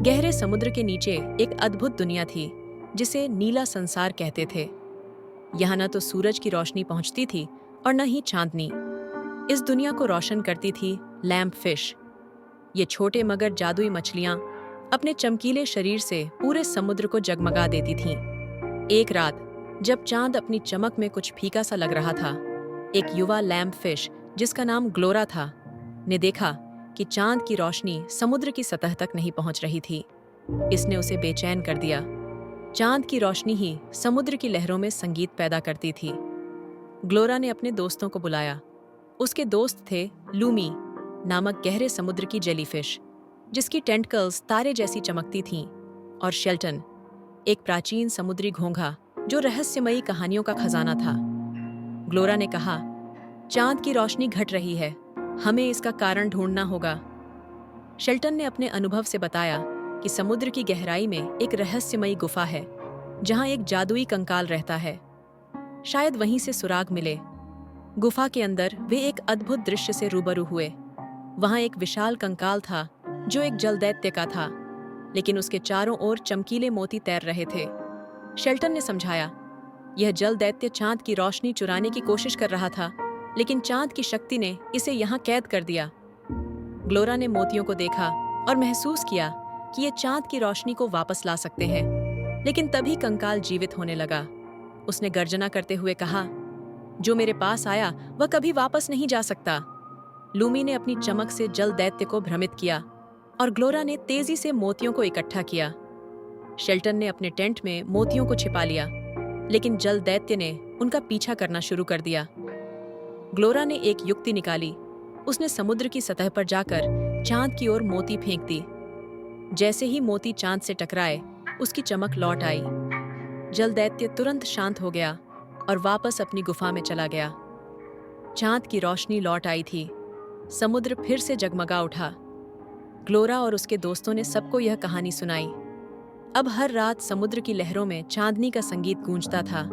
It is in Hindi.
गहरे समुद्र के नीचे एक अद्भुत दुनिया थी जिसे नीला संसार कहते थे। यहाँ न तो सूरज की रोशनी पहुंचती थी और न ही चांदनी। इस दुनिया को रोशन करती थी लैम्प फिश। ये छोटे मगर जादुई मछलियां अपने चमकीले शरीर से पूरे समुद्र को जगमगा देती थीं। एक रात जब चांद अपनी चमक में कुछ फीका सा लग रहा था, एक युवा लैम्प फिश जिसका नाम ग्लोरा था ने देखा कि चांद की रोशनी समुद्र की सतह तक नहीं पहुंच रही थी। इसने उसे बेचैन कर दिया। चांद की रोशनी ही समुद्र की लहरों में संगीत पैदा करती थी। ग्लोरा ने अपने दोस्तों को बुलाया। उसके दोस्त थे लूमी नामक गहरे समुद्र की जेलीफिश जिसकी टेंटकल्स तारे जैसी चमकती थीं, और शेल्टन, एक प्राचीन समुद्री घोंघा जो रहस्यमयी कहानियों का खजाना था। ग्लोरा ने कहा, चांद की रोशनी घट रही है, हमें इसका कारण ढूंढना होगा। शेल्टन ने अपने अनुभव से बताया कि समुद्र की गहराई में एक रहस्यमयी गुफा है जहां एक जादुई कंकाल रहता है। शायद वहीं से सुराग मिले। गुफा के अंदर वे एक अद्भुत दृश्य से रूबरू हुए। वहां एक विशाल कंकाल था जो एक जलदैत्य का था, लेकिन उसके चारों ओर चमकीले मोती तैर रहे थे। शेल्टन ने समझाया, यह जलदैत्य चांद की रोशनी चुराने की कोशिश कर रहा था, लेकिन चांद की शक्ति ने इसे यहाँ कैद कर दिया। ग्लोरा ने मोतियों को देखा और महसूस किया कि ये चांद की रोशनी को वापस ला सकते हैं, लेकिन तभी कंकाल जीवित होने लगा। उसने गर्जना करते हुए कहा, जो मेरे पास आया वह कभी वापस नहीं जा सकता। लूमी ने अपनी चमक से जल दैत्य को भ्रमित किया और ग्लोरा ने तेजी से मोतियों को इकट्ठा किया। शेल्टन ने अपने टेंट में मोतियों को छिपा लिया, लेकिन जल दैत्य ने उनका पीछा करना शुरू कर दिया। ग्लोरा ने एक युक्ति निकाली। उसने समुद्र की सतह पर जाकर चांद की ओर मोती फेंक दी। जैसे ही मोती चांद से टकराए, उसकी चमक लौट आई। जलदैत्य तुरंत शांत हो गया और वापस अपनी गुफा में चला गया। चांद की रोशनी लौट आई थी। समुद्र फिर से जगमगा उठा। ग्लोरा और उसके दोस्तों ने सबको यह कहानी सुनाई। अब हर रात समुद्र की लहरों में चांदनी का संगीत गूंजता था।